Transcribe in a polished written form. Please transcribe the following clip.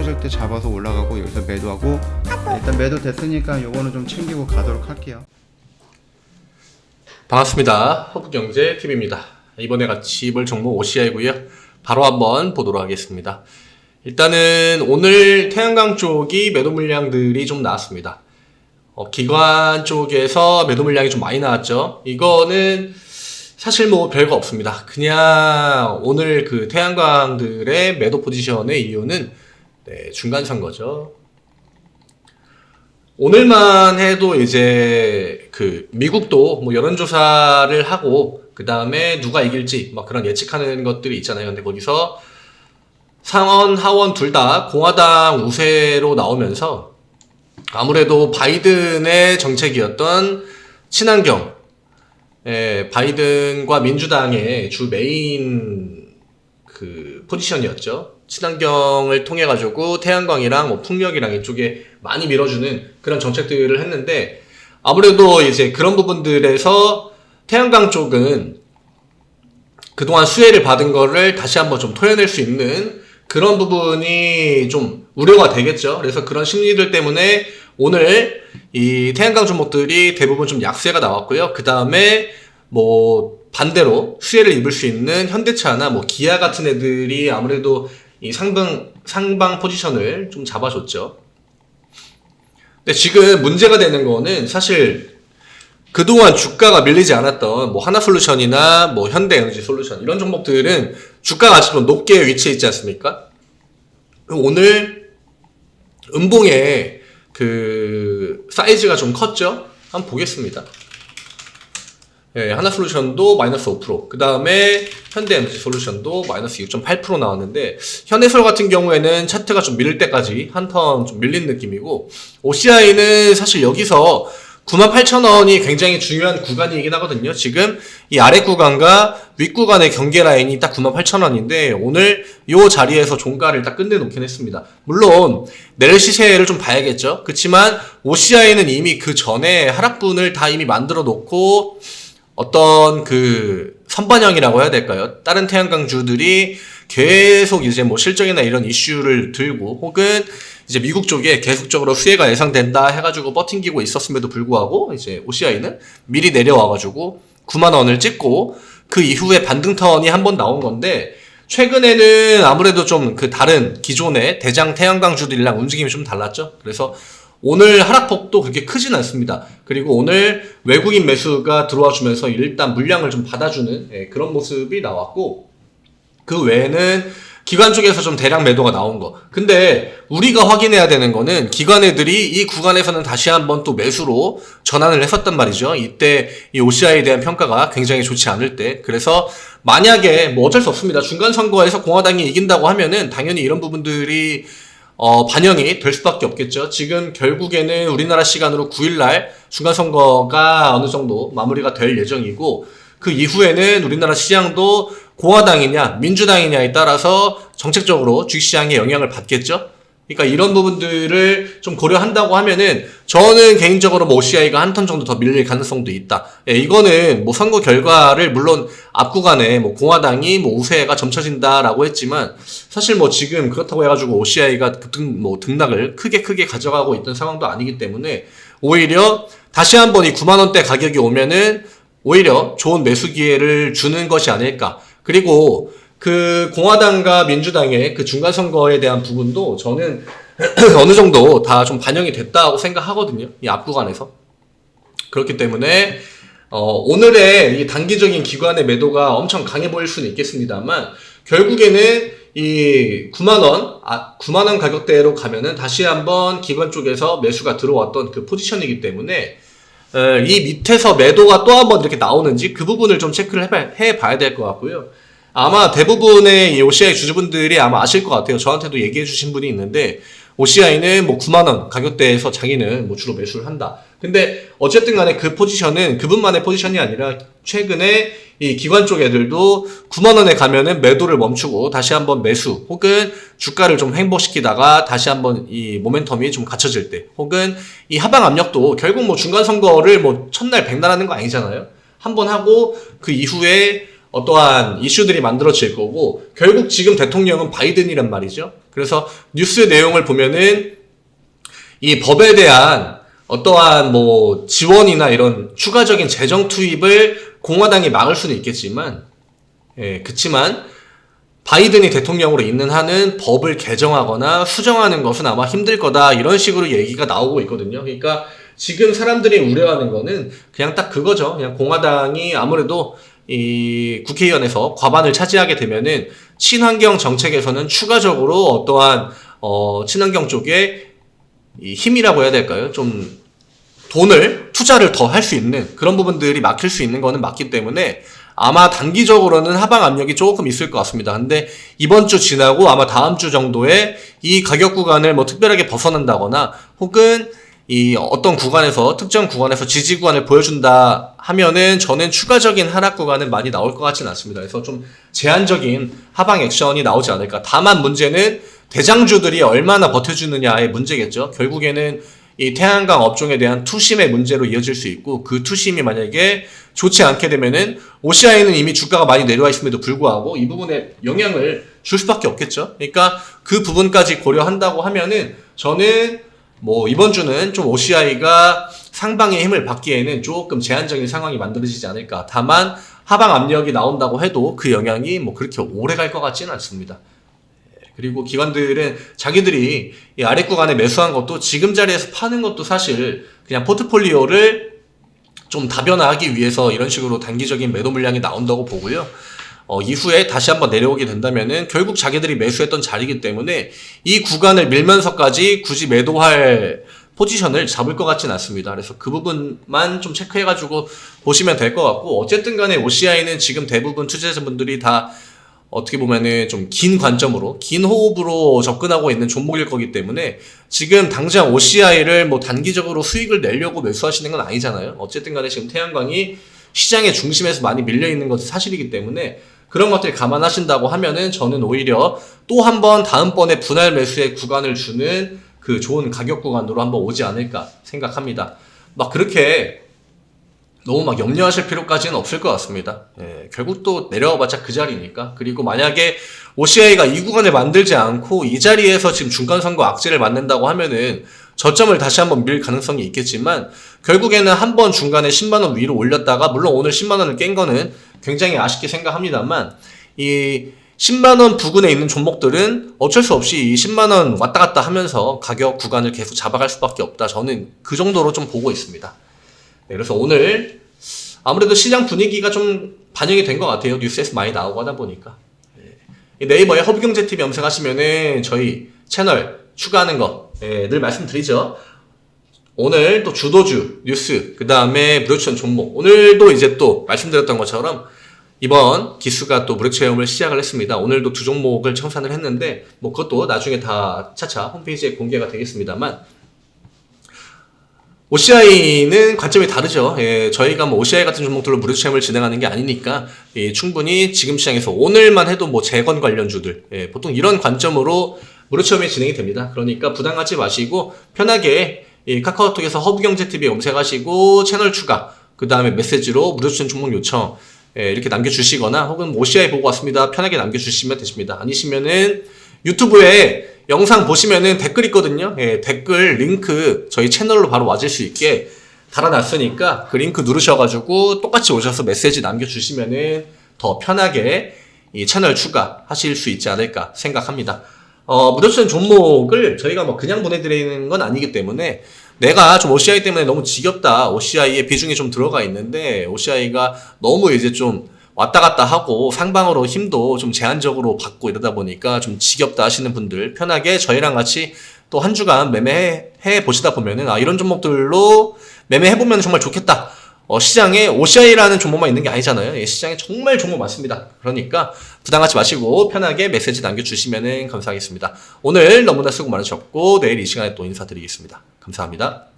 떨어질 때 잡아서 올라가고 여기서 매도하고, 일단 매도 됐으니까 요거는 좀 챙기고 가도록 할게요. 반갑습니다. 허브경제TV입니다. 이번에 같이 볼 종목 OCI고요. 바로 한번 보도록 하겠습니다. 일단은 오늘 태양광 쪽이 매도 물량들이 좀 나왔습니다. 기관 쪽에서 매도 물량이 좀 많이 나왔죠. 이거는 사실 뭐 별거 없습니다. 그냥 오늘 그 태양광들의 매도 포지션의 이유는 중간 선거죠. 오늘만 해도 이제 그 미국도 뭐 여론조사를 하고 그 다음에 누가 이길지 막 그런 예측하는 것들이 있잖아요. 근데 거기서 상원 하원 둘 다 공화당 우세로 나오면서 아무래도 바이든의 정책이었던 친환경, 바이든과 민주당의 주 메인 그 포지션이었죠. 친환경을 통해 가지고 태양광이랑 뭐 풍력이랑 이쪽에 많이 밀어주는 그런 정책들을 했는데, 아무래도 이제 그런 부분들에서 태양광 쪽은 그동안 수혜를 받은 거를 다시 한번 좀 토해낼 수 있는 그런 부분이 좀 우려가 되겠죠. 그래서 그런 심리들 때문에 오늘 이 태양광 종목들이 대부분 좀 약세가 나왔고요. 그 다음에 뭐 반대로 수혜를 입을 수 있는 현대차나 뭐 기아 같은 애들이 아무래도 이 상방 포지션을 좀 잡아줬죠. 근데 지금 문제가 되는 거는 사실 그동안 주가가 밀리지 않았던 뭐 하나솔루션이나 뭐 현대에너지솔루션 이런 종목들은 주가가 아직 좀 높게 위치해 있지 않습니까? 오늘 음봉의 그 사이즈가 좀 컸죠? 한번 보겠습니다. 하나솔루션도 마이너스 5%, 그 다음에 현대에너지솔루션도 마이너스 6.8% 나왔는데, 현해솔 같은 경우에는 차트가 좀 밀릴 때까지 한 턴 좀 밀린 느낌이고, OCI는 사실 여기서 98,000원이 굉장히 중요한 구간이긴 하거든요. 지금 이 아래 구간과 윗 구간의 경계 라인이 딱 98,000원인데 오늘 요 자리에서 종가를 딱 끝내놓긴 했습니다. 물론 내일 시세를 좀 봐야겠죠. 그렇지만 OCI는 이미 그 전에 하락분을 다 이미 만들어 놓고 어떤 그 선반영이라고 해야 될까요? 다른 태양광주들이 계속 이제 뭐 실적이나 이런 이슈를 들고 혹은 이제 미국 쪽에 계속적으로 수혜가 예상된다 해가지고 버팅기고 있었음에도 불구하고 이제 OCI는 미리 내려와가지고 90,000원을 찍고 그 이후에 반등턴이 한 번 나온 건데, 최근에는 아무래도 좀 그 다른 기존의 대장 태양광주들이랑 움직임이 좀 달랐죠. 그래서 오늘 하락폭도 그렇게 크진 않습니다. 그리고 오늘 외국인 매수가 들어와 주면서 일단 물량을 좀 받아주는 그런 모습이 나왔고, 그 외에는 기관 쪽에서 좀 대량 매도가 나온 거. 근데 우리가 확인해야 되는 거는 기관 애들이 이 구간에서는 다시 한번 또 매수로 전환을 했었단 말이죠. 이때 이 OCI에 대한 평가가 굉장히 좋지 않을 때. 그래서 만약에 뭐 어쩔 수 없습니다. 중간 선거에서 공화당이 이긴다고 하면은 당연히 이런 부분들이 반영이 될 수밖에 없겠죠. 지금 결국에는 우리나라 시간으로 9일날 중간선거가 어느 정도 마무리가 될 예정이고, 그 이후에는 우리나라 시장도 공화당이냐 민주당이냐에 따라서 정책적으로 주식시장에 영향을 받겠죠. 그러니까 이런 부분들을 좀 고려한다고 하면은 저는 개인적으로 뭐 OCI가 한 턴 정도 더 밀릴 가능성도 있다. 이거는 뭐 선거 결과를 물론 앞구간에 뭐 공화당이 뭐 우세가 점쳐진다라고 했지만 사실 뭐 지금 그렇다고 해가지고 OCI가 등락을 크게 가져가고 있던 상황도 아니기 때문에 오히려 다시 한번 이 90,000원대 가격이 오면은 오히려 좋은 매수 기회를 주는 것이 아닐까. 그리고 그 공화당과 민주당의 그 중간 선거에 대한 부분도 저는 어느 정도 다 좀 반영이 됐다고 생각하거든요. 이 앞구간에서. 그렇기 때문에 오늘의 이 단기적인 기관의 매도가 엄청 강해 보일 수는 있겠습니다만, 결국에는 이 90,000원 가격대로 가면은 다시 한번 기관 쪽에서 매수가 들어왔던 그 포지션이기 때문에 이 밑에서 매도가 또 한번 이렇게 나오는지 그 부분을 좀 체크를 해봐야 될 것 같고요. 아마 대부분의 이 OCI 주주분들이 아마 아실 것 같아요. 저한테도 얘기해 주신 분이 있는데, OCI는 뭐 90,000원 가격대에서 자기는 뭐 주로 매수를 한다. 근데 어쨌든 간에 그 포지션은 그분만의 포지션이 아니라 최근에 이 기관 쪽 애들도 90,000원에 가면은 매도를 멈추고 다시 한번 매수 혹은 주가를 좀 횡보시키다가 다시 한번 이 모멘텀이 좀 갖춰질 때, 혹은 이 하방 압력도 결국 뭐 중간 선거를 뭐 첫날 백날 하는 거 아니잖아요. 한번 하고 그 이후에 어떠한 이슈들이 만들어질 거고 결국 지금 대통령은 바이든이란 말이죠. 그래서 뉴스 내용을 보면은 이 법에 대한 어떠한 뭐 지원이나 이런 추가적인 재정 투입을 공화당이 막을 수는 있겠지만, 그치만 바이든이 대통령으로 있는 한은 법을 개정하거나 수정하는 것은 아마 힘들 거다 이런 식으로 얘기가 나오고 있거든요. 그러니까 지금 사람들이 우려하는 거는 그냥 딱 그거죠. 그냥 공화당이 아무래도 이 국회의원에서 과반을 차지하게 되면은 친환경 정책에서는 추가적으로 어떠한 친환경 쪽에 이 힘이라고 해야 될까요? 좀 돈을 투자를 더 할 수 있는 그런 부분들이 막힐 수 있는 거는 맞기 때문에 아마 단기적으로는 하방 압력이 조금 있을 것 같습니다. 근데 이번 주 지나고 아마 다음 주 정도에 이 가격 구간을 뭐 특별하게 벗어난다거나 혹은 이 어떤 구간에서 특정 구간에서 지지 구간을 보여준다 하면은 저는 추가적인 하락 구간은 많이 나올 것 같지는 않습니다. 그래서 좀 제한적인 하방 액션이 나오지 않을까. 다만 문제는 대장주들이 얼마나 버텨주느냐의 문제겠죠. 결국에는 이 태양광 업종에 대한 투심의 문제로 이어질 수 있고 그 투심이 만약에 좋지 않게 되면은 OCI는 이미 주가가 많이 내려와 있음에도 불구하고 이 부분에 영향을 줄 수밖에 없겠죠. 그러니까 그 부분까지 고려한다고 하면은 저는 뭐 이번 주는 좀 OCI가 상방의 힘을 받기에는 조금 제한적인 상황이 만들어지지 않을까. 다만 하방 압력이 나온다고 해도 그 영향이 뭐 그렇게 오래 갈 것 같지는 않습니다. 그리고 기관들은 자기들이 이 아래 구간에 매수한 것도 지금 자리에서 파는 것도 사실 그냥 포트폴리오를 좀 다변화하기 위해서 이런 식으로 단기적인 매도 물량이 나온다고 보고요. 이후에 다시 한번 내려오게 된다면은 결국 자기들이 매수했던 자리이기 때문에 이 구간을 밀면서까지 굳이 매도할 포지션을 잡을 것 같진 않습니다. 그래서 그 부분만 좀 체크해가지고 보시면 될 것 같고 어쨌든 간에 OCI는 지금 대부분 투자자분들이 다 어떻게 보면은 좀 긴 관점으로, 긴 호흡으로 접근하고 있는 종목일 거기 때문에 지금 당장 OCI를 뭐 단기적으로 수익을 내려고 매수하시는 건 아니잖아요. 어쨌든 간에 지금 태양광이 시장의 중심에서 많이 밀려 있는 것이 사실이기 때문에 그런 것들 감안하신다고 하면은 저는 오히려 또 한 번 다음번에 분할 매수의 구간을 주는 그 좋은 가격 구간으로 한번 오지 않을까 생각합니다. 막 그렇게 너무 막 염려하실 필요까지는 없을 것 같습니다. 결국 또 내려와봤자 그 자리니까. 그리고 만약에 OCI가 이 구간을 만들지 않고 이 자리에서 지금 중간선거 악재를 맞는다고 하면은 저점을 다시 한번 밀 가능성이 있겠지만 결국에는 한번 중간에 10만원 위로 올렸다가 물론 오늘 10만원을 깬 거는 굉장히 아쉽게 생각합니다만 이 10만원 부근에 있는 종목들은 어쩔 수 없이 이 10만원 왔다 갔다 하면서 가격 구간을 계속 잡아갈 수밖에 없다. 저는 그 정도로 좀 보고 있습니다. 그래서 오늘 아무래도 시장 분위기가 좀 반영이 된 것 같아요. 뉴스에서 많이 나오고 하다 보니까. 네이버에 허브경제TV 검색하시면은 저희 채널 추가하는 거 늘 말씀드리죠. 오늘 또 주도주 뉴스 그 다음에 무료추천 종목 오늘도 이제 또 말씀드렸던 것처럼 이번 기수가 또 무료체험을 시작을 했습니다. 오늘도 두 종목을 청산을 했는데 뭐 그것도 나중에 다 차차 홈페이지에 공개가 되겠습니다만 OCI는 관점이 다르죠. 저희가 뭐 OCI 같은 종목들로 무료 체험을 진행하는 게 아니니까 충분히 지금 시장에서 오늘만 해도 뭐 재건 관련주들 보통 이런 관점으로 무료 체험이 진행이 됩니다. 그러니까 부담 갖지 마시고 편하게 카카오톡에서 허브경제TV 검색하시고 채널 추가 그 다음에 메시지로 무료 추천 종목 요청 이렇게 남겨주시거나 혹은 OCI 보고 왔습니다. 편하게 남겨주시면 되십니다. 아니시면은 유튜브에 영상 보시면은 댓글 있거든요. 댓글 링크 저희 채널로 바로 와줄 수 있게 달아놨으니까 그 링크 누르셔가지고 똑같이 오셔서 메시지 남겨주시면은 더 편하게 이 채널 추가하실 수 있지 않을까 생각합니다. 무료추천 종목을 저희가 뭐 그냥 보내드리는 건 아니기 때문에 내가 좀 OCI 때문에 너무 지겹다. OCI의 비중이 좀 들어가 있는데 OCI가 너무 이제 좀 왔다 갔다 하고 상방으로 힘도 좀 제한적으로 받고 이러다 보니까 좀 지겹다 하시는 분들 편하게 저희랑 같이 또 한 주간 매매해 보시다 보면은 이런 종목들로 매매해 보면 정말 좋겠다. 시장에 OCI라는 종목만 있는 게 아니잖아요. 시장에 정말 종목 많습니다. 그러니까 부담 갖지 마시고 편하게 메시지 남겨주시면 감사하겠습니다. 오늘 너무나 수고 많으셨고 내일 이 시간에 또 인사드리겠습니다. 감사합니다.